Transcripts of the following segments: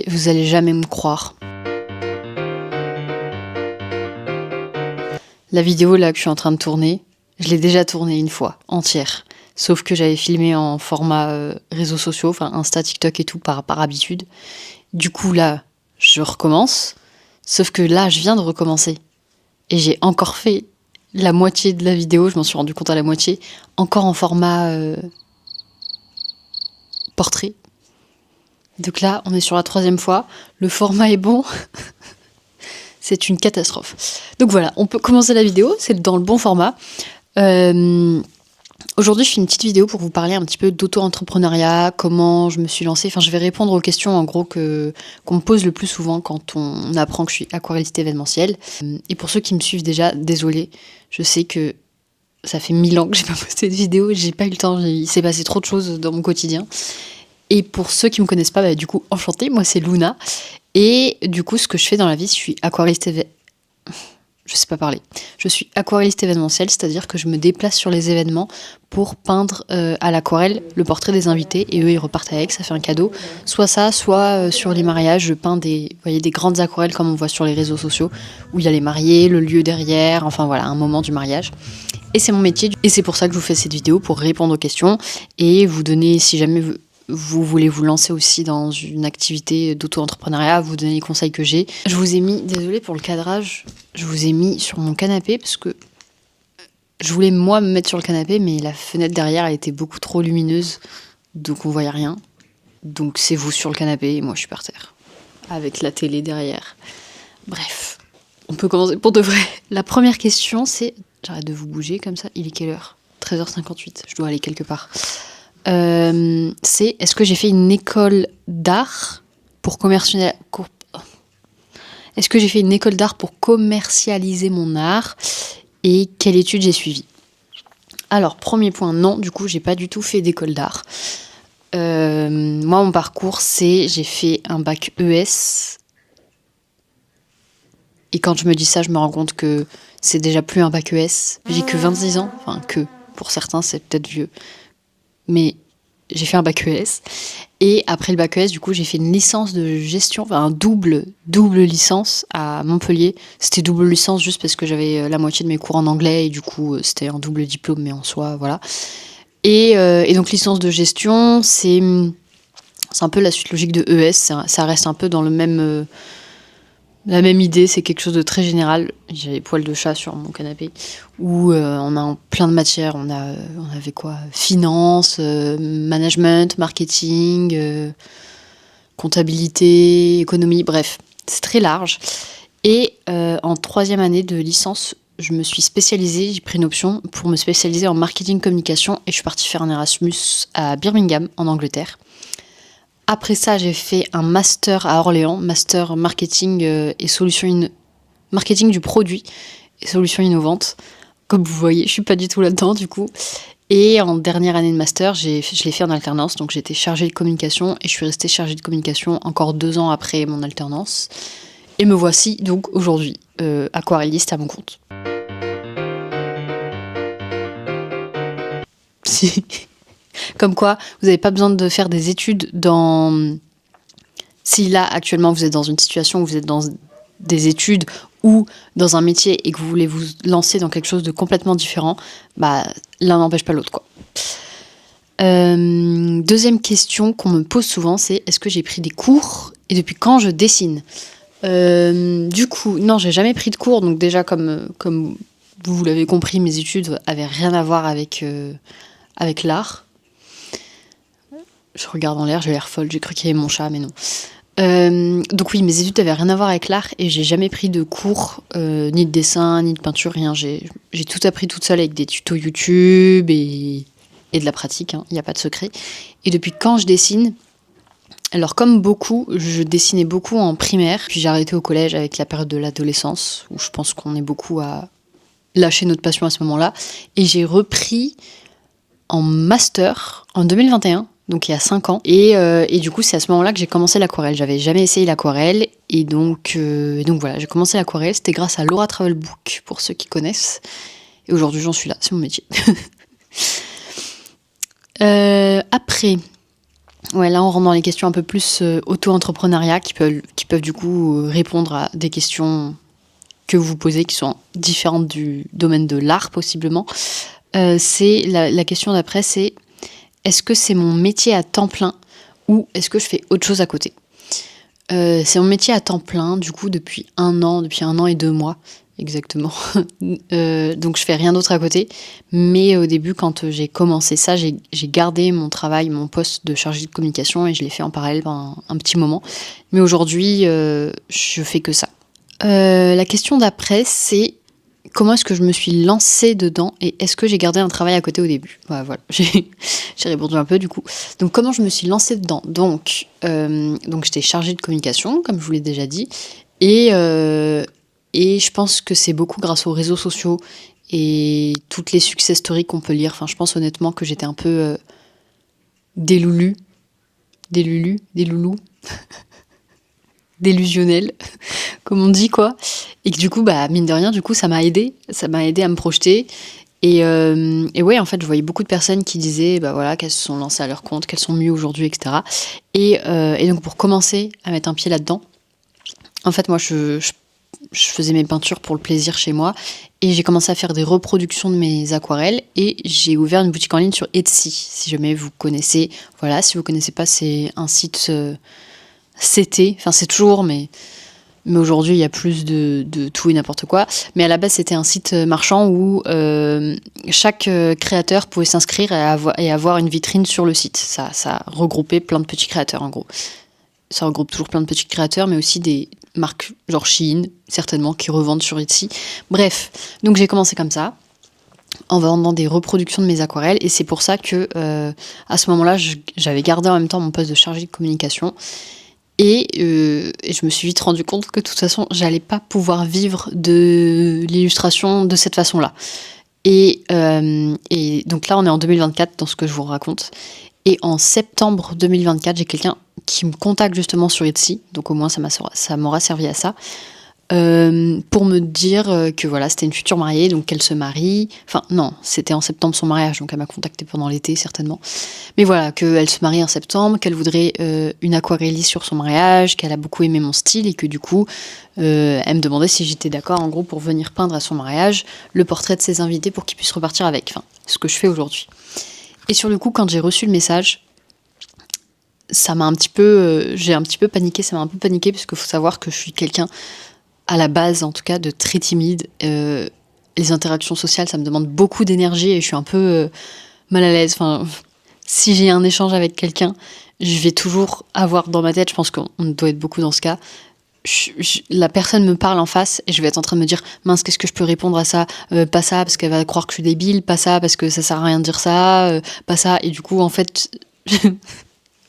Vous allez jamais me croire. La vidéo là que je suis en train de tourner, je l'ai déjà tournée une fois, entière. Sauf que j'avais filmé en format réseaux sociaux, enfin Insta, TikTok et tout, par habitude. Du coup là, je recommence. Sauf que là, je viens de recommencer. Et j'ai encore fait la moitié de la vidéo, je m'en suis rendu compte à la moitié, encore en format portrait. Donc là, on est sur la 3e fois. Le format est bon. C'est une catastrophe. Donc voilà, on peut commencer la vidéo, c'est dans le bon format. Aujourd'hui, je fais une petite vidéo pour vous parler un petit peu d'auto-entrepreneuriat, comment je me suis lancée. Enfin, je vais répondre aux questions en gros qu'on me pose le plus souvent quand on apprend que je suis aquarelliste événementielle. Et pour ceux qui me suivent déjà, désolée, je sais que ça fait 1000 ans que j'ai pas posté de vidéo, j'ai pas eu le temps, il s'est passé trop de choses dans mon quotidien. Et pour ceux qui me connaissent pas, du coup, enchantée, moi c'est Luna. Et du coup, ce que je fais dans la vie, je suis aquarelliste Je sais pas parler. Je suis aquarelliste événementielle, c'est-à-dire que je me déplace sur les événements pour peindre à l'aquarelle le portrait des invités et eux ils repartent avec, ça fait un cadeau. Soit ça, soit sur les mariages, je peins des grandes aquarelles comme on voit sur les réseaux sociaux où il y a les mariés, le lieu derrière, enfin voilà, un moment du mariage. Et c'est mon métier et c'est pour ça que je vous fais cette vidéo pour répondre aux questions et vous donner, si jamais vous voulez vous lancer aussi dans une activité d'auto-entrepreneuriat, vous donner les conseils que j'ai. Je vous ai mis, désolée pour le cadrage, je vous ai mis sur mon canapé parce que je voulais moi me mettre sur le canapé, mais la fenêtre derrière elle était beaucoup trop lumineuse, donc on voyait rien. Donc c'est vous sur le canapé et moi je suis par terre, avec la télé derrière. Bref, on peut commencer pour de vrai. La première question c'est, j'arrête de vous bouger comme ça, il est quelle heure ? 13h58, je dois aller quelque part. C'est est-ce que j'ai fait une école d'art pour Est-ce que j'ai fait une école d'art pour commercialiser mon art et quelle étude j'ai suivie? Alors, premier point, non, du coup, j'ai pas du tout fait d'école d'art. Moi, mon parcours, j'ai fait un bac ES. Et quand je me dis ça, je me rends compte que c'est déjà plus un bac ES. J'ai que 26 ans, enfin pour certains, c'est peut-être vieux. Mais j'ai fait un bac ES. Et après le bac ES, du coup, j'ai fait une licence de gestion, enfin un double licence à Montpellier. C'était double licence juste parce que j'avais la moitié de mes cours en anglais et du coup, c'était un double diplôme, mais en soi, voilà. Et donc, licence de gestion, c'est un peu la suite logique de ES. Ça reste un peu dans la même idée, c'est quelque chose de très général. J'avais poils de chat sur mon canapé, où on a plein de matières. On avait quoi ? Finance, management, marketing, comptabilité, économie, bref, c'est très large. Et en 3e année de licence, je me suis spécialisée, j'ai pris une option pour me spécialiser en marketing communication et je suis partie faire un Erasmus à Birmingham, en Angleterre. Après ça, j'ai fait un master à Orléans, master marketing et marketing du produit et solutions innovantes. Comme vous voyez, je suis pas du tout là-dedans du coup. Et en dernière année de master, je l'ai fait en alternance, donc j'étais chargée de communication et je suis restée chargée de communication encore 2 ans après mon alternance. Et me voici donc aujourd'hui aquarelliste à mon compte. Si. Comme quoi, vous n'avez pas besoin de faire des études Si là, actuellement, vous êtes dans une situation où vous êtes dans des études ou dans un métier et que vous voulez vous lancer dans quelque chose de complètement différent, l'un n'empêche pas l'autre, quoi. Deuxième question qu'on me pose souvent, c'est est-ce que j'ai pris des cours et depuis quand je dessine ? Du coup, non, j'ai jamais pris de cours, donc déjà comme vous l'avez compris, mes études avaient rien à voir avec l'art. Je regarde en l'air, j'ai l'air folle, j'ai cru qu'il y avait mon chat, mais non. Donc oui, mes études n'avaient rien à voir avec l'art et j'ai jamais pris de cours, ni de dessin, ni de peinture, rien. J'ai tout appris toute seule avec des tutos YouTube et de la pratique, il n'y a pas de secret. Et depuis quand je dessine ? Alors comme beaucoup, je dessinais beaucoup en primaire, puis j'ai arrêté au collège avec la période de l'adolescence, où je pense qu'on est beaucoup à lâcher notre passion à ce moment-là. Et j'ai repris en master en 2021. Donc il y a 5 ans. Et du coup, c'est à ce moment-là que j'ai commencé l'aquarelle. J'avais jamais essayé l'aquarelle. Et donc voilà, j'ai commencé l'aquarelle. C'était grâce à Laura Travel Book, pour ceux qui connaissent. Et aujourd'hui, j'en suis là. C'est mon métier. Après, Ouais, là, on rentre dans les questions un peu plus auto-entrepreneuriat qui peuvent du coup répondre à des questions que vous posez qui sont différentes du domaine de l'art possiblement. C'est la question d'après, c'est est-ce que c'est mon métier à temps plein ou est-ce que je fais autre chose à côté? C'est mon métier à temps plein, du coup, depuis un an et 2 mois, exactement. Donc je fais rien d'autre à côté. Mais au début, quand j'ai commencé ça, j'ai gardé mon travail, mon poste de chargée de communication et je l'ai fait en parallèle pendant un petit moment. Mais aujourd'hui, je fais que ça. La question d'après, c'est comment est-ce que je me suis lancée dedans et est-ce que j'ai gardé un travail à côté au début? Ouais, voilà, j'ai répondu un peu du coup. Donc comment je me suis lancée dedans? Donc j'étais chargée de communication, comme je vous l'ai déjà dit, et, et je pense que c'est beaucoup grâce aux réseaux sociaux et toutes les success stories qu'on peut lire. Enfin, je pense honnêtement que j'étais un peu des loulous, des loulous, délusionnelle, comme on dit quoi. Et que du coup, bah, mine de rien, du coup, ça m'a aidé à me projeter. Et ouais, en fait, je voyais beaucoup de personnes qui disaient, bah voilà, qu'elles se sont lancées à leur compte, qu'elles sont mieux aujourd'hui, etc. Et donc, pour commencer à mettre un pied là-dedans, en fait, moi, je faisais mes peintures pour le plaisir chez moi et j'ai commencé à faire des reproductions de mes aquarelles et j'ai ouvert une boutique en ligne sur Etsy, si jamais vous connaissez. Voilà, si vous connaissez pas, c'est un site enfin c'est toujours, mais aujourd'hui il y a plus de tout et n'importe quoi. Mais à la base c'était un site marchand où chaque créateur pouvait s'inscrire et avoir une vitrine sur le site. Ça regroupait plein de petits créateurs en gros. Ça regroupe toujours plein de petits créateurs, mais aussi des marques genre Shein, certainement, qui revendent sur Etsy. Bref, donc j'ai commencé comme ça, en vendant des reproductions de mes aquarelles, et c'est pour ça que à ce moment-là, j'avais gardé en même temps mon poste de chargée de communication, et je me suis vite rendu compte que de toute façon, j'allais pas pouvoir vivre de l'illustration de cette façon-là. Et donc là, on est en 2024 dans ce que je vous raconte. Et en septembre 2024, j'ai quelqu'un qui me contacte justement sur Etsy, donc au moins ça m'aura servi à ça, pour me dire que voilà, c'était une future mariée, donc qu'elle se marie. Enfin non, c'était en septembre son mariage, donc elle m'a contacté pendant l'été certainement. Mais voilà, qu'elle se marie en septembre, qu'elle voudrait une aquarelliste sur son mariage, qu'elle a beaucoup aimé mon style et que du coup, elle me demandait si j'étais d'accord en gros pour venir peindre à son mariage le portrait de ses invités pour qu'ils puissent repartir avec. Enfin, ce que je fais aujourd'hui. Et sur le coup, quand j'ai reçu le message, j'ai un petit peu paniqué, ça m'a un peu paniqué, parce qu'il faut savoir que je suis quelqu'un, à la base en tout cas, de très timide. Les interactions sociales, ça me demande beaucoup d'énergie et je suis un peu mal à l'aise. Enfin, si j'ai un échange avec quelqu'un, je vais toujours avoir dans ma tête, je pense qu'on doit être beaucoup dans ce cas, la personne me parle en face et je vais être en train de me dire mince, qu'est-ce que je peux répondre à ça, pas ça parce qu'elle va croire que je suis débile, pas ça parce que ça sert à rien de dire ça, pas ça, et du coup en fait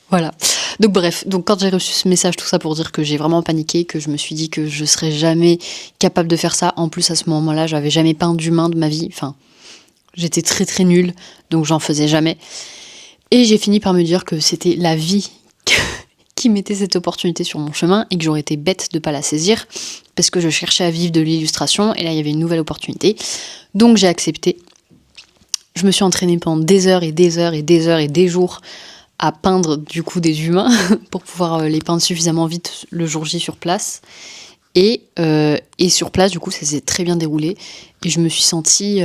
voilà. Donc bref, donc quand j'ai reçu ce message, tout ça pour dire que j'ai vraiment paniqué, que je me suis dit que je serais jamais capable de faire ça. En plus à ce moment-là, j'avais jamais peint d'humain de ma vie, enfin j'étais très très nulle, donc j'en faisais jamais. Et j'ai fini par me dire que c'était la vie qui mettait cette opportunité sur mon chemin et que j'aurais été bête de pas la saisir parce que je cherchais à vivre de l'illustration et là il y avait une nouvelle opportunité. Donc j'ai accepté. Je me suis entraînée pendant des heures et des heures et des heures et des jours à peindre du coup des humains pour pouvoir les peindre suffisamment vite le jour J sur place. Et sur place, du coup, ça s'est très bien déroulé et je me suis sentie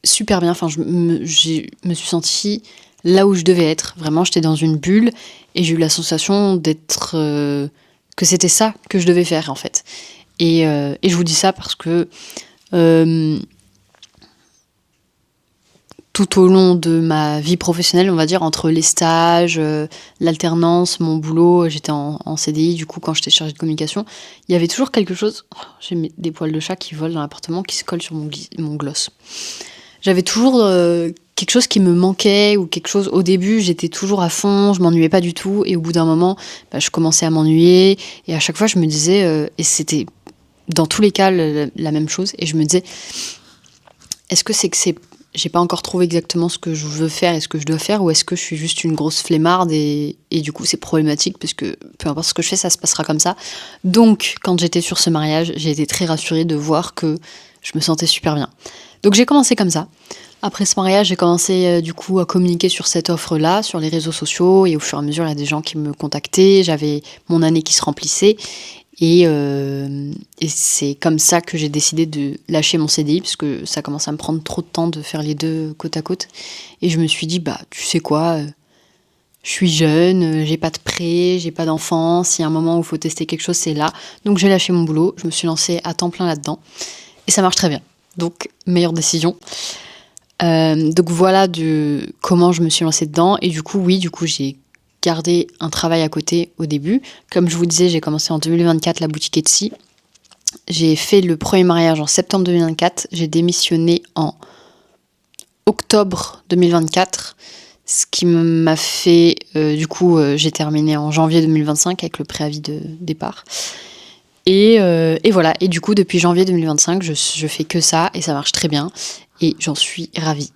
super bien. Enfin, je me suis sentie là où je devais être. Vraiment, j'étais dans une bulle et j'ai eu la sensation d'être que c'était ça que je devais faire en fait. Et je vous dis ça parce que tout au long de ma vie professionnelle, on va dire, entre les stages, l'alternance, mon boulot, j'étais en CDI, du coup, quand j'étais chargée de communication, il y avait toujours quelque chose... Oh, j'ai des poils de chat qui volent dans l'appartement, qui se collent sur mon gloss. J'avais toujours quelque chose qui me manquait, ou quelque chose... Au début, j'étais toujours à fond, je m'ennuyais pas du tout, et au bout d'un moment, je commençais à m'ennuyer, et à chaque fois, je me disais... et c'était, dans tous les cas, la même chose, et je me disais... Est-ce que j'ai pas encore trouvé exactement ce que je veux faire et ce que je dois faire, ou est-ce que je suis juste une grosse flemmarde et du coup c'est problématique parce que peu importe ce que je fais, ça se passera comme ça. Donc quand j'étais sur ce mariage, j'ai été très rassurée de voir que je me sentais super bien. Donc j'ai commencé comme ça, Après ce mariage, j'ai commencé du coup à communiquer sur cette offre-là, sur les réseaux sociaux, et au fur et à mesure, il y a des gens qui me contactaient, j'avais mon année qui se remplissait, et c'est comme ça que j'ai décidé de lâcher mon CDI, parce que ça commençait à me prendre trop de temps de faire les deux côte à côte, et je me suis dit, bah tu sais quoi, je suis jeune, j'ai pas de prêt, j'ai pas d'enfant, s'il y a un moment où il faut tester quelque chose, c'est là. Donc j'ai lâché mon boulot, je me suis lancée à temps plein là-dedans, et ça marche très bien. Donc, meilleure décision. Donc voilà comment je me suis lancée dedans. Et du coup, oui, j'ai gardé un travail à côté au début. Comme je vous disais, j'ai commencé en 2024 la boutique Etsy. J'ai fait le premier mariage en septembre 2024. J'ai démissionné en octobre 2024. Ce qui m'a fait... j'ai terminé en janvier 2025 avec le préavis de départ. Et voilà. Et du coup, depuis janvier 2025, je fais que ça et ça marche très bien. Et j'en suis ravie.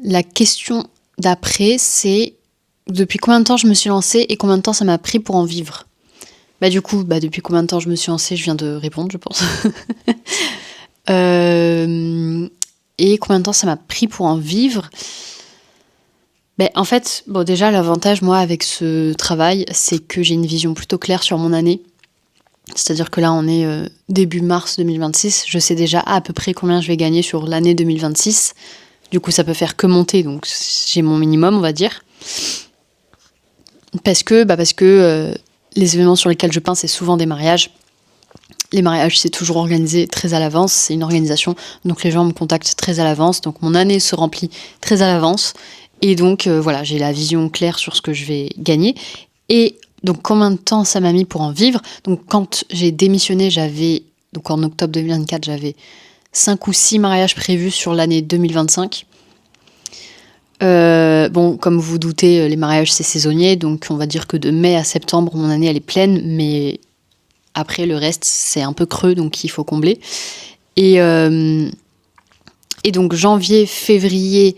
La question d'après, c'est depuis combien de temps je me suis lancée et combien de temps ça m'a pris pour en vivre. Depuis combien de temps je me suis lancée, je viens de répondre, je pense. Et combien de temps ça m'a pris pour en vivre. En fait, déjà, l'avantage, moi, avec ce travail, c'est que j'ai une vision plutôt claire sur mon année. C'est-à-dire que là, on est début mars 2026. Je sais déjà à peu près combien je vais gagner sur l'année 2026. Du coup, ça peut faire que monter, donc j'ai mon minimum, on va dire. Parce que les événements sur lesquels je pense, c'est souvent des mariages. Les mariages, c'est toujours organisé très à l'avance, c'est une organisation, donc les gens me contactent très à l'avance, donc mon année se remplit très à l'avance. Et donc, j'ai la vision claire sur ce que je vais gagner. Et donc, combien de temps ça m'a mis pour en vivre ? Donc, quand j'ai démissionné, en octobre 2024, j'avais 5 ou 6 mariages prévus sur l'année 2025. Comme vous vous doutez, les mariages, c'est saisonnier, donc on va dire que de mai à septembre, mon année, elle est pleine, mais après, le reste, c'est un peu creux, donc il faut combler. Et donc, janvier, février,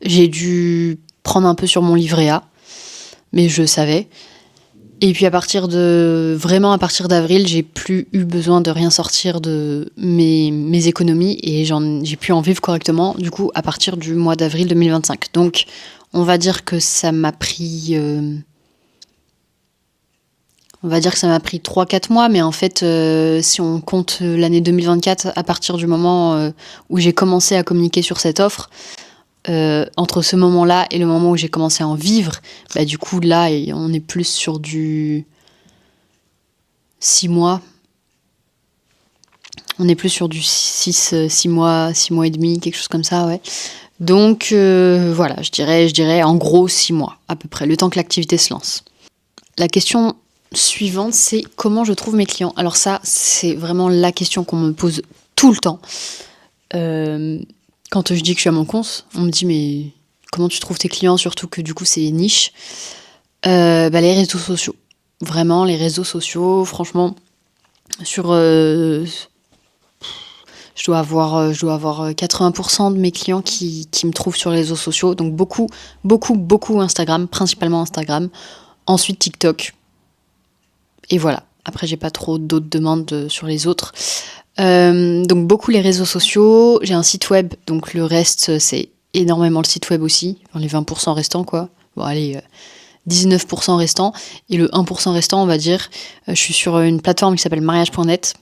j'ai dû prendre un peu sur mon livret A, mais je savais. Et puis à partir d'avril, j'ai plus eu besoin de rien sortir de mes économies et j'ai pu en vivre correctement, du coup, à partir du mois d'avril 2025. Donc, on va dire que ça m'a pris... 3-4 mois, mais en fait, si on compte l'année 2024, à partir du moment où j'ai commencé à communiquer sur cette offre, entre ce moment-là et le moment où j'ai commencé à en vivre, du coup, là, on est plus sur du 6 mois. On est plus sur du 6 mois, 6 mois et demi, quelque chose comme ça, ouais. Donc, je dirais en gros 6 mois, à peu près, le temps que l'activité se lance. La question suivante, c'est comment je trouve mes clients. Alors ça, c'est vraiment la question qu'on me pose tout le temps. Quand je dis que je suis à mon compte, on me dit mais comment tu trouves tes clients, surtout que du coup c'est niche. Les réseaux sociaux. Vraiment, les réseaux sociaux, franchement, je dois avoir 80% de mes clients qui me trouvent sur les réseaux sociaux. Donc beaucoup Instagram, principalement Instagram. Ensuite TikTok. Et voilà. Après, j'ai pas trop d'autres demandes sur les autres. Donc beaucoup les réseaux sociaux. J'ai un site web, donc le reste, c'est énormément le site web aussi. Enfin, les 20% restants, quoi. Bon, allez, 19% restants. Et le 1% restant, on va dire, je suis sur une plateforme qui s'appelle mariage.net.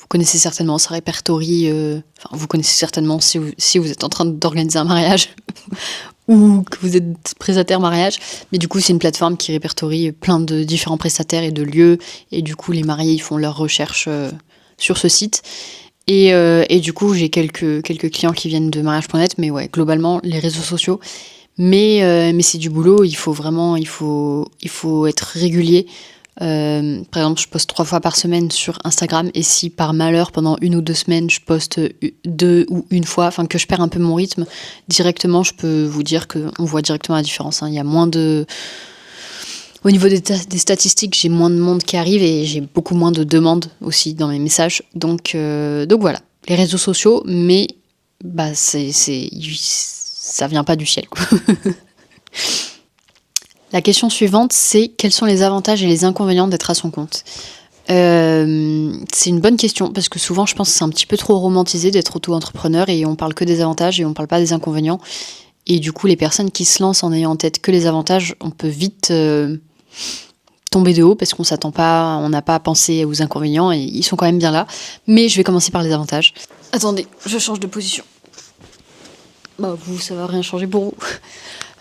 Vous connaissez certainement, ça répertorie... vous connaissez certainement si vous êtes en train d'organiser un mariage ou que vous êtes prestataire mariage. Mais du coup, c'est une plateforme qui répertorie plein de différents prestataires et de lieux. Et du coup, les mariés, ils font leurs recherches sur ce site. Et du coup, j'ai quelques clients qui viennent de mariage.net. Mais ouais, globalement, les réseaux sociaux. Mais c'est du boulot. Il faut être régulier. Par exemple, je poste 3 fois par semaine sur Instagram, et si par malheur pendant 1 ou 2 semaines je poste 2 ou 1 fois, enfin que je perds un peu mon rythme, directement je peux vous dire qu'on voit directement la différence, hein. Il y a moins de... Au niveau des statistiques, j'ai moins de monde qui arrive et j'ai beaucoup moins de demandes aussi dans mes messages. Donc voilà, les réseaux sociaux, mais ça vient pas du ciel, quoi. La question suivante, c'est quels sont les avantages et les inconvénients d'être à son compte ? C'est une bonne question parce que souvent je pense que c'est un petit peu trop romantisé d'être auto-entrepreneur et on parle que des avantages et on parle pas des inconvénients. Et du coup, les personnes qui se lancent en ayant en tête que les avantages, on peut vite tomber de haut parce qu'on s'attend pas, on n'a pas pensé aux inconvénients et ils sont quand même bien là. Mais je vais commencer par les avantages. Attendez, je change de position. Bah vous, ça va rien changer pour vous.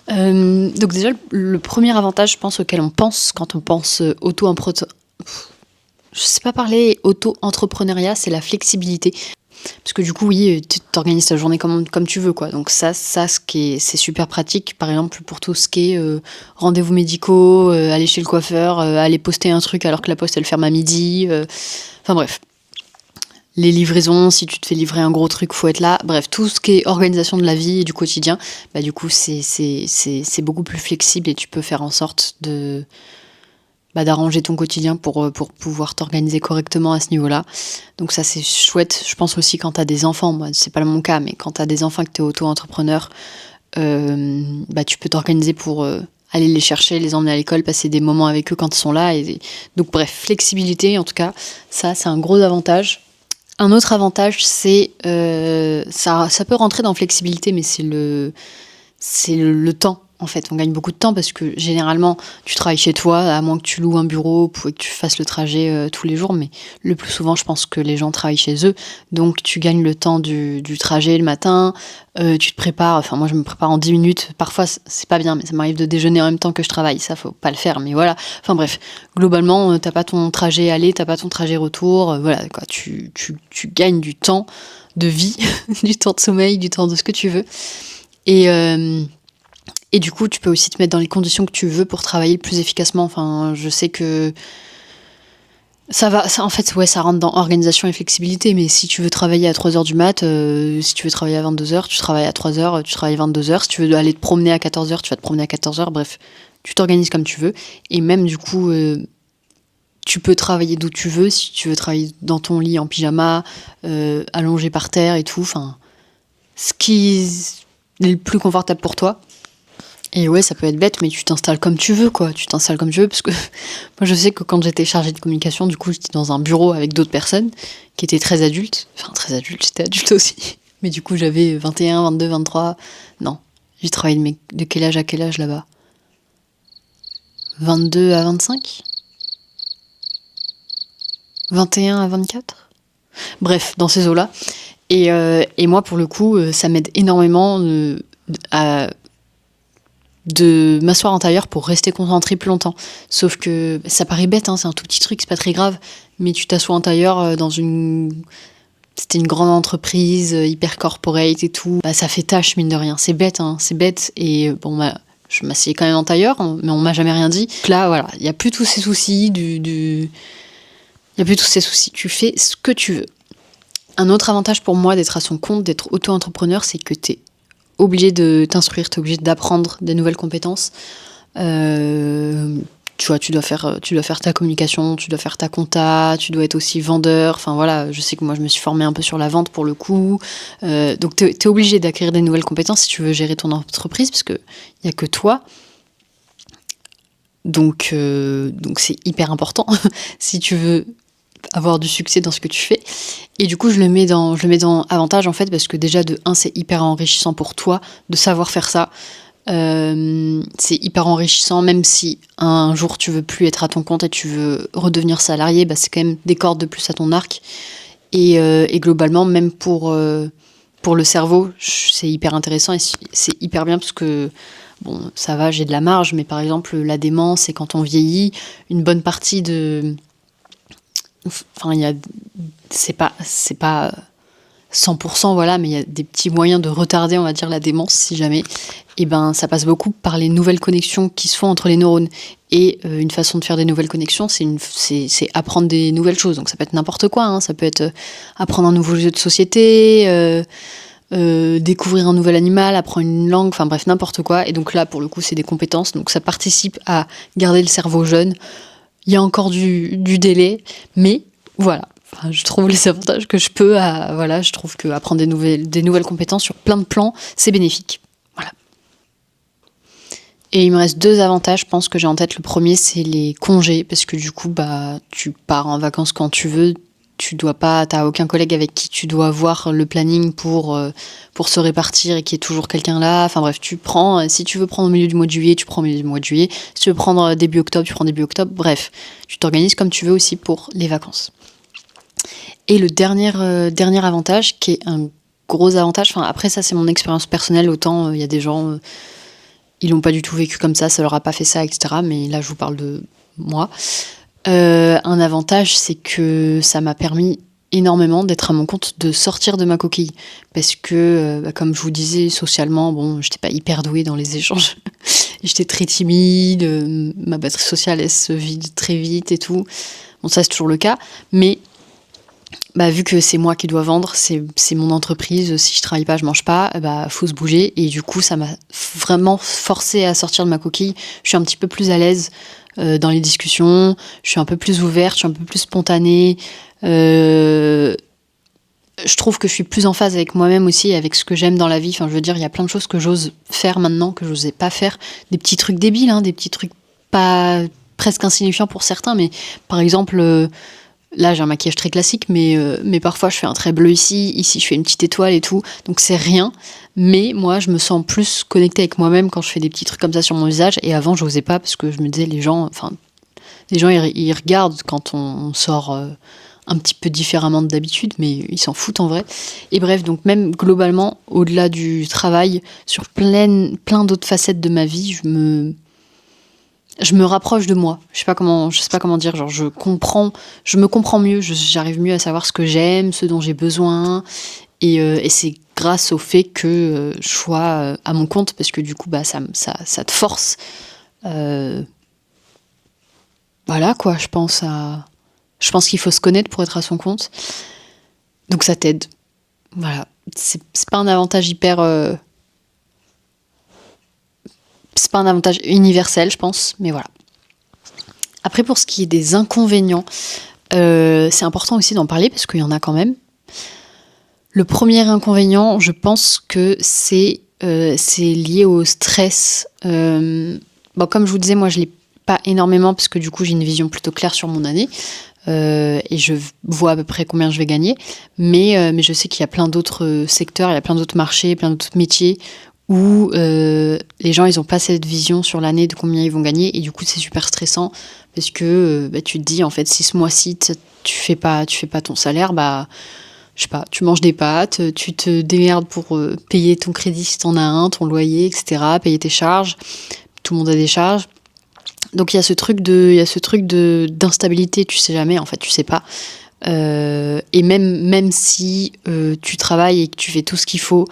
Donc déjà, le premier avantage, je pense, auquel on pense quand on pense je sais pas parler auto-entrepreneuriat, c'est la flexibilité. Parce que du coup, oui, tu t'organises ta journée comme tu veux, quoi. Donc c'est super pratique, par exemple, pour tout ce qui est rendez-vous médicaux, aller chez le coiffeur, aller poster un truc alors que la poste, elle ferme à midi. Enfin bref. Les livraisons, si tu te fais livrer un gros truc, faut être là. Bref, tout ce qui est organisation de la vie et du quotidien, bah du coup, c'est beaucoup plus flexible et tu peux faire en sorte d'arranger ton quotidien pour pouvoir t'organiser correctement à ce niveau-là. Donc ça, c'est chouette. Je pense aussi quand t'as des enfants, moi, c'est pas mon cas, mais quand t'as des enfants et que t'es auto-entrepreneur, tu peux t'organiser pour aller les chercher, les emmener à l'école, passer des moments avec eux quand ils sont là. Donc bref, flexibilité, en tout cas, ça, c'est un gros avantage. Un autre avantage, c'est ça peut rentrer dans flexibilité, mais c'est le temps. En fait, on gagne beaucoup de temps parce que généralement, tu travailles chez toi, à moins que tu loues un bureau pour que tu fasses le trajet tous les jours. Mais le plus souvent, je pense que les gens travaillent chez eux. Donc, tu gagnes le temps du trajet le matin. Tu te prépares. Enfin, moi, je me prépare en 10 minutes. Parfois, c'est pas bien, mais ça m'arrive de déjeuner en même temps que je travaille. Ça, faut pas le faire. Mais voilà. Enfin, bref. Globalement, t'as pas ton trajet aller, t'as pas ton trajet retour. Voilà, quoi. Tu gagnes du temps de vie, du temps de sommeil, du temps de ce que tu veux. Et du coup, tu peux aussi te mettre dans les conditions que tu veux pour travailler le plus efficacement. Enfin, je sais que en fait, ouais, ça rentre dans organisation et flexibilité. Mais si tu veux travailler à 3h du mat, si tu veux travailler à 22h, tu travailles à 3h, tu travailles à 22h. Si tu veux aller te promener à 14h, tu vas te promener à 14h. Bref, tu t'organises comme tu veux. Et même, du coup, tu peux travailler d'où tu veux. Si tu veux travailler dans ton lit en pyjama, allongé par terre et tout. Enfin, ce qui est le plus confortable pour toi. Et ouais, ça peut être bête, mais tu t'installes comme tu veux, quoi. Tu t'installes comme tu veux, parce que moi, je sais que quand j'étais chargée de communication, du coup, j'étais dans un bureau avec d'autres personnes qui étaient très adultes. Enfin, très adultes, j'étais adulte aussi. Mais du coup, j'avais 21, 22, 23. Non. J'ai travaillé de quel âge à quel âge là-bas 22 à 25 21 à 24 Bref, dans ces eaux-là. Et moi, pour le coup, ça m'aide énormément de m'asseoir en tailleur pour rester concentrée plus longtemps. Sauf que ça paraît bête, hein, c'est un tout petit truc, c'est pas très grave, mais tu t'assois en tailleur c'était une grande entreprise, hyper corporate et tout. Bah, ça fait tâche, mine de rien. C'est bête, hein, c'est bête. Et bon, je m'assieds quand même en tailleur, hein, mais on m'a jamais rien dit. Donc là, voilà, il n'y a plus tous ces soucis il y a plus tous ces soucis. Tu fais ce que tu veux. Un autre avantage pour moi d'être à son compte, d'être auto-entrepreneur, c'est que t'es obligé de t'instruire, t'es obligé d'apprendre des nouvelles compétences. Tu vois, tu dois faire ta communication, tu dois faire ta compta, tu dois être aussi vendeur. Enfin voilà, je sais que moi je me suis formée un peu sur la vente pour le coup. Donc t'es obligé d'acquérir des nouvelles compétences si tu veux gérer ton entreprise, parce que y a que toi. Donc c'est hyper important si tu veux avoir du succès dans ce que tu fais. Et du coup, je le mets dans avantage, en fait, parce que déjà, de 1, c'est hyper enrichissant pour toi de savoir faire ça. C'est hyper enrichissant, même si un jour tu veux plus être à ton compte et tu veux redevenir salarié, bah, c'est quand même des cordes de plus à ton arc. Et globalement, même pour le cerveau, c'est hyper intéressant et c'est hyper bien parce que bon, ça va, j'ai de la marge, mais par exemple, la démence, c'est quand on vieillit, une bonne partie de... Enfin, c'est pas 100%, voilà, mais il y a des petits moyens de retarder, on va dire, la démence, si jamais. Et ben, ça passe beaucoup par les nouvelles connexions qui se font entre les neurones. Et une façon de faire des nouvelles connexions, c'est apprendre des nouvelles choses. Donc ça peut être n'importe quoi, hein. Ça peut être apprendre un nouveau jeu de société, découvrir un nouvel animal, apprendre une langue, enfin bref, n'importe quoi. Et donc là, pour le coup, c'est des compétences. Donc ça participe à garder le cerveau jeune. Il y a encore du délai, mais voilà. Enfin, je trouve les avantages que je peux voilà, je trouve que apprendre des nouvelles compétences sur plein de plans, c'est bénéfique. Voilà. Et il me reste 2 avantages, je pense, que j'ai en tête. Le premier, c'est les congés, parce que du coup, tu pars en vacances quand tu veux. T'as aucun collègue avec qui tu dois voir le planning pour se répartir et qu'il y ait toujours quelqu'un là. Enfin bref, si tu veux prendre au milieu du mois de juillet, tu prends au milieu du mois de juillet. Si tu veux prendre début octobre, tu prends début octobre. Bref, tu t'organises comme tu veux aussi pour les vacances. Et le dernier avantage, qui est un gros avantage, enfin après ça c'est mon expérience personnelle, autant il y a des gens, ils l'ont pas du tout vécu comme ça leur a pas fait ça, etc. Mais là je vous parle de moi. Un avantage, c'est que ça m'a permis énormément d'être à mon compte, de sortir de ma coquille. Parce que, comme je vous disais, socialement, bon, j'étais pas hyper douée dans les échanges. J'étais très timide, ma batterie sociale, elle se vide très vite et tout. Bon, ça, c'est toujours le cas. Mais, vu que c'est moi qui dois vendre, c'est mon entreprise, si je travaille pas, je mange pas, faut se bouger. Et du coup, ça m'a vraiment forcé à sortir de ma coquille. Je suis un petit peu plus à l'aise dans les discussions, je suis un peu plus ouverte, je suis un peu plus spontanée. Je trouve que je suis plus en phase avec moi-même aussi, avec ce que j'aime dans la vie. Enfin, je veux dire, il y a plein de choses que j'ose faire maintenant, que j'osais pas faire. Des petits trucs débiles, des petits trucs pas presque insignifiants pour certains, mais par exemple, là j'ai un maquillage très classique, mais parfois je fais un trait bleu ici je fais une petite étoile et tout, donc c'est rien. Mais moi, je me sens plus connectée avec moi-même quand je fais des petits trucs comme ça sur mon visage. Et avant, j'osais pas parce que je me disais, les gens ils regardent quand on sort un petit peu différemment de d'habitude, mais ils s'en foutent en vrai. Et bref, donc même globalement, au-delà du travail, sur plein d'autres facettes de ma vie, je me rapproche de moi. Je sais pas comment dire. Genre, je me comprends mieux. J'arrive mieux à savoir ce que j'aime, ce dont j'ai besoin. Et c'est grâce au fait que je sois à mon compte, parce que du coup, ça te force. Voilà quoi, je pense qu'il faut se connaître pour être à son compte. Donc ça t'aide. Voilà. C'est pas un avantage c'est pas un avantage universel, je pense, mais voilà. Après, pour ce qui est des inconvénients, c'est important aussi d'en parler parce qu'il y en a quand même. Le premier inconvénient, je pense que c'est lié au stress. Comme je vous disais, moi je l'ai pas énormément parce que du coup j'ai une vision plutôt claire sur mon année et je vois à peu près combien je vais gagner. Mais je sais qu'il y a plein d'autres secteurs, il y a plein d'autres marchés, plein d'autres métiers où les gens ils ont pas cette vision sur l'année de combien ils vont gagner, et du coup c'est super stressant parce que tu te dis en fait, si ce mois-ci tu fais pas ton salaire, je sais pas, tu manges des pâtes, tu te démerdes pour payer ton crédit si t'en as un, ton loyer, etc., payer tes charges. Tout le monde a des charges. Donc il y a ce truc d'instabilité, tu sais jamais, en fait, tu sais pas. Et même si tu travailles et que tu fais tout ce qu'il faut,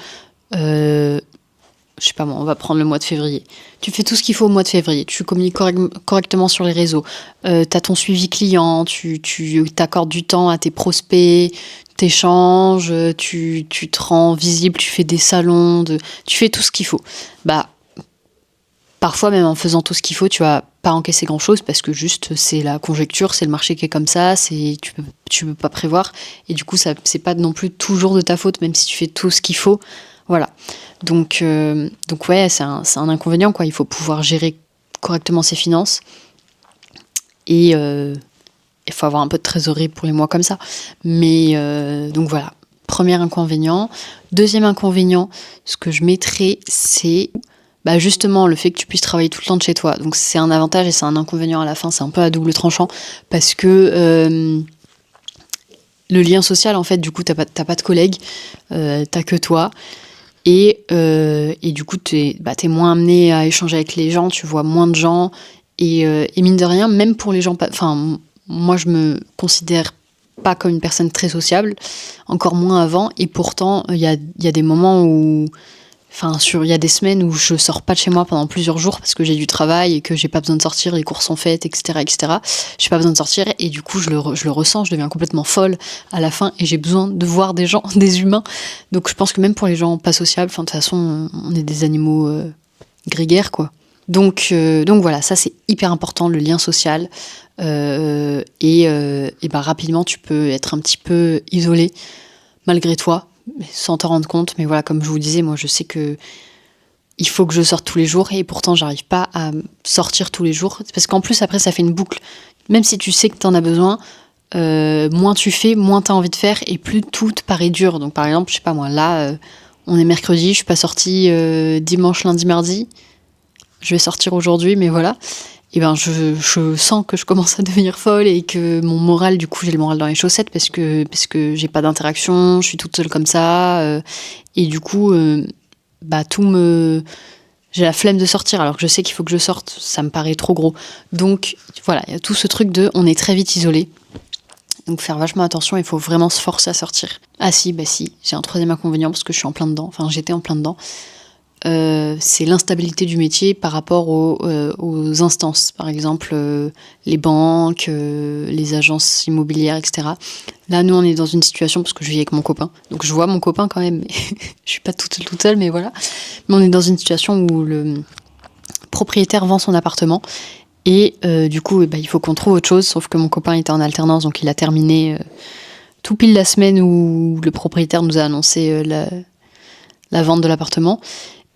je sais pas moi, on va prendre le mois de février. Tu fais tout ce qu'il faut au mois de février, tu communiques correctement sur les réseaux, t'as ton suivi client, tu t'accordes du temps à tes prospects, t'échanges, tu te rends visible, tu fais des salons, tu fais tout ce qu'il faut. Parfois, même en faisant tout ce qu'il faut, tu vas pas encaisser grand chose parce que juste c'est la conjecture, c'est le marché qui est comme ça, tu peux pas prévoir, et du coup c'est pas non plus toujours de ta faute même si tu fais tout ce qu'il faut. Voilà. Donc ouais, c'est un inconvénient quoi. Il faut pouvoir gérer correctement ses finances et il faut avoir un peu de trésorerie pour les mois comme ça. Mais donc voilà. Premier inconvénient. Deuxième inconvénient, ce que je mettrais, c'est justement le fait que tu puisses travailler tout le temps de chez toi. Donc c'est un avantage et c'est un inconvénient à la fin. C'est un peu à double tranchant parce que le lien social, en fait, du coup, t'as pas de collègues, t'as que toi. Et du coup, t'es moins amené à échanger avec les gens, tu vois moins de gens. Et mine de rien, même pour les gens... Enfin, moi, je me considère pas comme une personne très sociable, encore moins avant. Et pourtant, il y a des moments où... Enfin, il y a des semaines où je sors pas de chez moi pendant plusieurs jours parce que j'ai du travail et que j'ai pas besoin de sortir, les courses sont faites, etc., etc. J'ai pas besoin de sortir et du coup, je le ressens, je deviens complètement folle à la fin et j'ai besoin de voir des gens, des humains. Donc, je pense que même pour les gens pas sociables, de toute façon, on est des animaux grégaires, quoi. Donc voilà, ça c'est hyper important, le lien social. Rapidement, tu peux être un petit peu isolé malgré toi, sans t'en rendre compte. Mais voilà, comme je vous disais, moi je sais que il faut que je sorte tous les jours et pourtant j'arrive pas à sortir tous les jours. Parce qu'en plus après ça fait une boucle. Même si tu sais que t'en as besoin, moins tu fais, moins t'as envie de faire et plus tout te paraît dur. Donc par exemple, je sais pas moi, là on est mercredi, je suis pas sortie dimanche, lundi, mardi. Je vais sortir aujourd'hui, mais voilà. Et ben je sens que je commence à devenir folle et que mon moral, du coup j'ai le moral dans les chaussettes parce que j'ai pas d'interaction, je suis toute seule comme ça. Et du coup, j'ai la flemme de sortir alors que je sais qu'il faut que je sorte, ça me paraît trop gros. Donc voilà, il y a tout ce truc de on est très vite isolé. Donc faire vachement attention, il faut vraiment se forcer à sortir. Ah si, j'ai un troisième inconvénient parce que je suis en plein dedans, enfin j'étais en plein dedans. C'est l'instabilité du métier par rapport aux instances, par exemple les banques, les agences immobilières, etc. Là, nous, on est dans une situation, parce que je vis avec mon copain, donc je vois mon copain quand même, mais je suis pas toute seule, mais voilà. Mais on est dans une situation où le propriétaire vend son appartement, et du coup, il faut qu'on trouve autre chose, sauf que mon copain était en alternance, donc il a terminé tout pile la semaine où le propriétaire nous a annoncé la vente de l'appartement.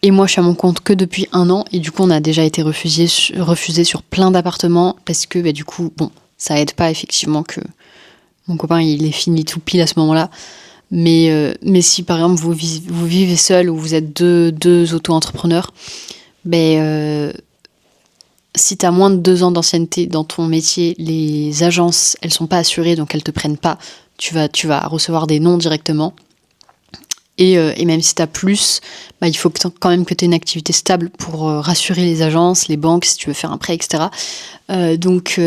Et moi, je suis à mon compte que depuis 1 an, et du coup, on a déjà été refusé sur plein d'appartements, parce que du coup, bon, ça aide pas effectivement que mon copain il est fini tout pile à ce moment-là. Mais si par exemple vous vivez seul ou vous êtes deux auto-entrepreneurs, si tu as moins de 2 ans d'ancienneté dans ton métier, les agences, elles sont pas assurées, donc elles te prennent pas. Tu vas recevoir des noms directement. Et même si tu as plus, il faut quand même que tu aies une activité stable pour rassurer les agences, les banques, si tu veux faire un prêt, etc. Donc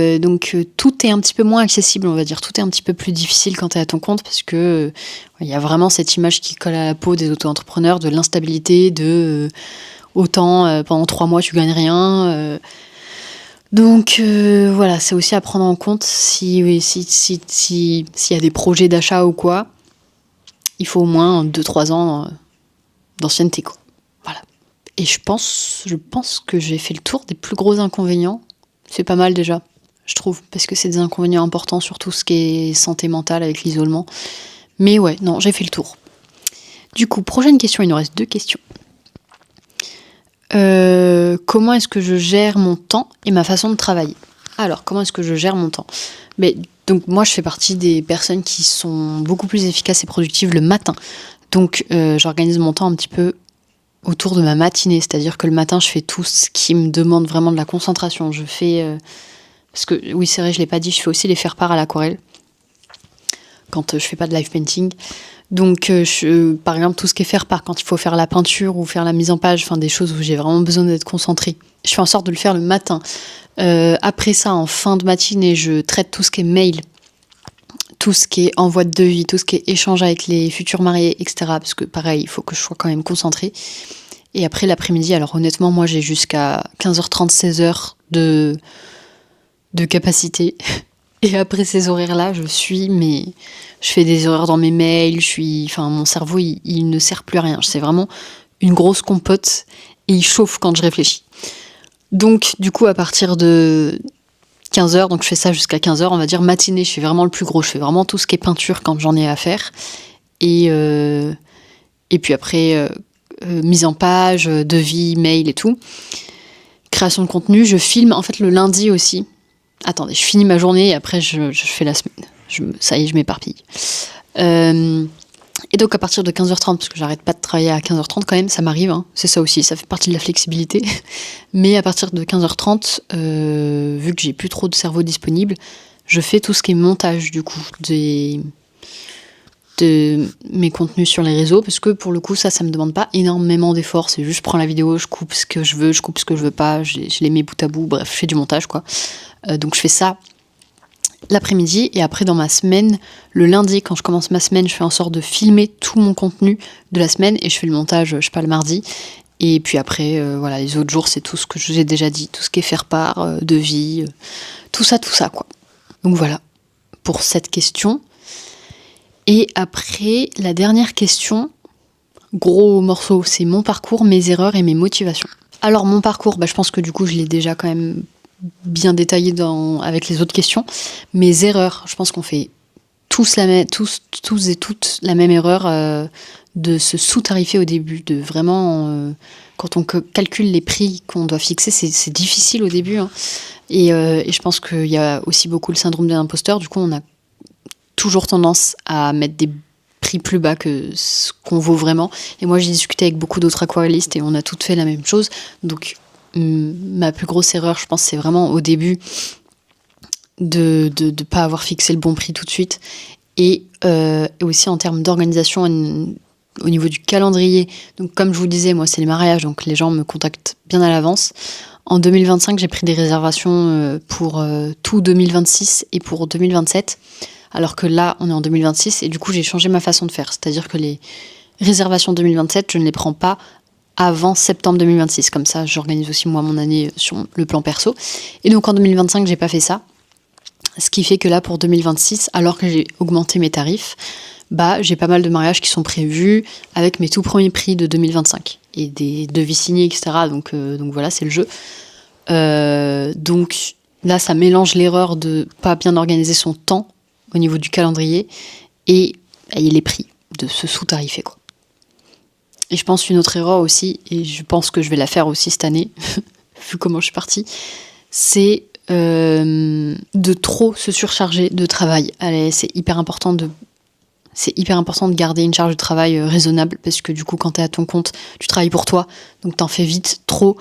tout est un petit peu moins accessible, on va dire. Tout est un petit peu plus difficile quand tu es à ton compte parce que il y a vraiment cette image qui colle à la peau des auto-entrepreneurs, de l'instabilité, de autant pendant 3 mois tu gagnes rien. Donc voilà, c'est aussi à prendre en compte s'il y a des projets d'achat ou quoi. Il faut au moins 2-3 ans d'ancienneté, quoi. Voilà. Et je pense que j'ai fait le tour des plus gros inconvénients. C'est pas mal déjà, je trouve, parce que c'est des inconvénients importants sur tout ce qui est santé mentale avec l'isolement. Mais ouais, non, j'ai fait le tour. Du coup, prochaine question, il nous reste 2 questions. Comment est-ce que je gère mon temps et ma façon de travailler ? Alors, comment est-ce que je gère mon temps ? Donc moi, je fais partie des personnes qui sont beaucoup plus efficaces et productives le matin. Donc j'organise mon temps un petit peu autour de ma matinée. C'est-à-dire que le matin, je fais tout ce qui me demande vraiment de la concentration. Je fais... parce que, oui, c'est vrai, je ne l'ai pas dit, je fais aussi les faire-part à l'aquarelle. Quand je fais pas de live painting. Donc, par exemple, tout ce qui est faire-part, quand il faut faire la peinture ou faire la mise en page, enfin des choses où j'ai vraiment besoin d'être concentrée. Je fais en sorte de le faire le matin. Après ça, en fin de matinée, je traite tout ce qui est mail, tout ce qui est envoi de devis, tout ce qui est échange avec les futurs mariés, etc. Parce que pareil, il faut que je sois quand même concentrée. Et après l'après-midi, alors honnêtement, moi j'ai jusqu'à 15h30, 16h de capacité. Et après ces horaires-là, je fais des erreurs dans mes mails, mon cerveau, il ne sert plus à rien. C'est vraiment une grosse compote et il chauffe quand je réfléchis. Donc, du coup, à partir de 15h, donc je fais ça jusqu'à 15h, on va dire matinée, je fais vraiment le plus gros, je fais vraiment tout ce qui est peinture quand j'en ai à faire. Et puis après, mise en page, devis, mail et tout. Création de contenu, je filme en fait le lundi aussi. Attendez, je finis ma journée et après je fais la semaine. Ça y est, je m'éparpille. Et donc à partir de 15h30, parce que j'arrête pas de travailler à 15h30 quand même, ça m'arrive, hein, c'est ça aussi, ça fait partie de la flexibilité. Mais à partir de 15h30, vu que j'ai plus trop de cerveau disponible, je fais tout ce qui est montage du coup de mes contenus sur les réseaux, parce que pour le coup ça me demande pas énormément d'efforts, c'est juste je prends la vidéo, je coupe ce que je veux, je coupe ce que je veux pas, je les mets bout à bout, bref, je fais du montage quoi. Donc je fais ça l'après-midi et après dans ma semaine, le lundi quand je commence ma semaine, je fais en sorte de filmer tout mon contenu de la semaine et je fais le montage, je sais pas, le mardi. Et puis après, voilà, les autres jours, c'est tout ce que je vous ai déjà dit, tout ce qui est faire part, devis, tout ça quoi. Donc voilà, pour cette question. Et après, la dernière question, gros morceau, c'est mon parcours, mes erreurs et mes motivations. Alors mon parcours, je pense que du coup je l'ai déjà quand même bien détaillé avec les autres questions. Mes erreurs, je pense qu'on fait tous et toutes la même erreur de se sous-tarifer au début, de vraiment quand on calcule les prix qu'on doit fixer, c'est difficile au début, hein. Et je pense qu'il y a aussi beaucoup le syndrome de l'imposteur. Du coup, on a toujours tendance à mettre des prix plus bas que ce qu'on vaut vraiment. Et moi, j'ai discuté avec beaucoup d'autres aquarellistes et on a toutes fait la même chose. Donc, ma plus grosse erreur, je pense, c'est vraiment au début de pas avoir fixé le bon prix tout de suite. Et aussi en termes d'organisation au niveau du calendrier. Donc, comme je vous disais, moi, c'est les mariages, donc les gens me contactent bien à l'avance. En 2025, j'ai pris des réservations pour tout 2026 et pour 2027. Alors que là, on est en 2026 et du coup, j'ai changé ma façon de faire. C'est-à-dire que les réservations 2027, je ne les prends pas avant septembre 2026. Comme ça, j'organise aussi moi mon année sur le plan perso. Et donc en 2025, j'ai pas fait ça. Ce qui fait que là, pour 2026, alors que j'ai augmenté mes tarifs, j'ai pas mal de mariages qui sont prévus avec mes tout premiers prix de 2025 et des devis signés, etc. Donc voilà, c'est le jeu. Donc là, ça mélange l'erreur de pas bien organiser son temps au niveau du calendrier et les prix, de se sous-tarifer, quoi. Et je pense une autre erreur aussi, et je pense que je vais la faire aussi cette année, vu comment je suis partie, c'est de trop se surcharger de travail. Allez, c'est hyper important de garder une charge de travail raisonnable, parce que du coup, quand tu es à ton compte, tu travailles pour toi, donc t'en fais vite trop.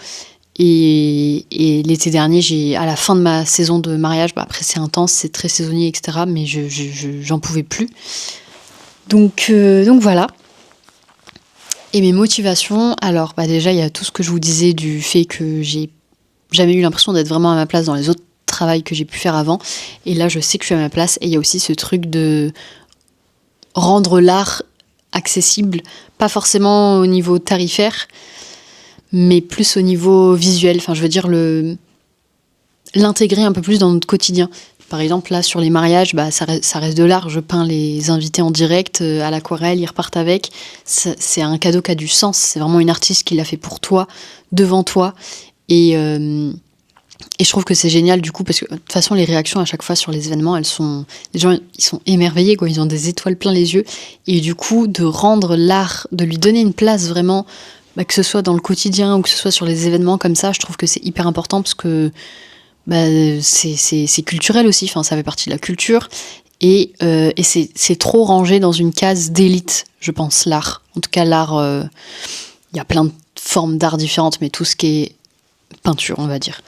Et l'été dernier, à la fin de ma saison de mariage, après c'est intense, c'est très saisonnier, etc. Mais j'en pouvais plus. Donc voilà. Et mes motivations, alors déjà il y a tout ce que je vous disais du fait que j'ai jamais eu l'impression d'être vraiment à ma place dans les autres travails que j'ai pu faire avant. Et là je sais que je suis à ma place. Et il y a aussi ce truc de rendre l'art accessible, pas forcément au niveau tarifaire, mais plus au niveau visuel. Enfin, je veux dire, l'intégrer un peu plus dans notre quotidien. Par exemple, là, sur les mariages, ça reste de l'art. Je peins les invités en direct à l'aquarelle, ils repartent avec. C'est un cadeau qui a du sens. C'est vraiment une artiste qui l'a fait pour toi, devant toi. Et je trouve que c'est génial, du coup, parce que de toute façon, les réactions à chaque fois sur les événements, les gens, ils sont émerveillés, quoi. Ils ont des étoiles plein les yeux. Et du coup, de rendre l'art, de lui donner une place vraiment, que ce soit dans le quotidien ou que ce soit sur les événements comme ça, je trouve que c'est hyper important parce que c'est culturel aussi, enfin, ça fait partie de la culture. Et c'est trop rangé dans une case d'élite, je pense, l'art. En tout cas, l'art, il y a plein de formes d'art différentes, mais tout ce qui est peinture, on va dire.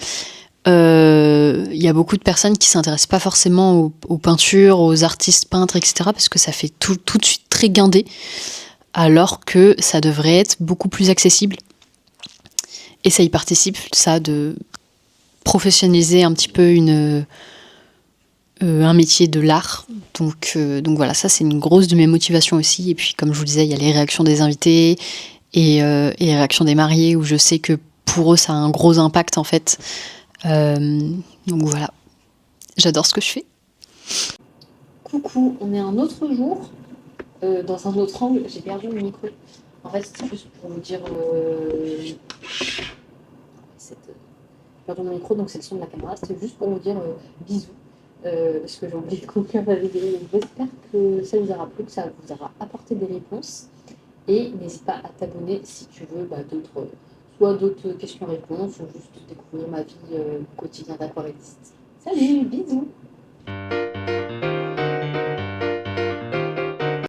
Il y a beaucoup de personnes qui s'intéressent pas forcément aux peintures, aux artistes peintres, etc. parce que ça fait tout de suite très guindé, alors que ça devrait être beaucoup plus accessible. Et ça y participe, ça, de professionnaliser un petit peu un métier de l'art. Donc voilà, ça c'est une grosse de mes motivations aussi. Et puis comme je vous disais, il y a les réactions des invités et les réactions des mariés, où je sais que pour eux ça a un gros impact en fait. Donc voilà, j'adore ce que je fais. Coucou, on est un autre jour, dans un autre angle. J'ai perdu mon micro. En fait, c'était juste pour vous dire... j'ai perdu mon micro, donc c'est le son de la caméra. C'était juste pour vous dire bisous. Parce que j'ai oublié de conclure la vidéo. J'espère que ça vous aura plu, que ça vous aura apporté des réponses. Et n'hésite pas à t'abonner si tu veux soit d'autres questions-réponses ou juste découvrir ma vie quotidienne d'aquarelliste. Salut, bisous!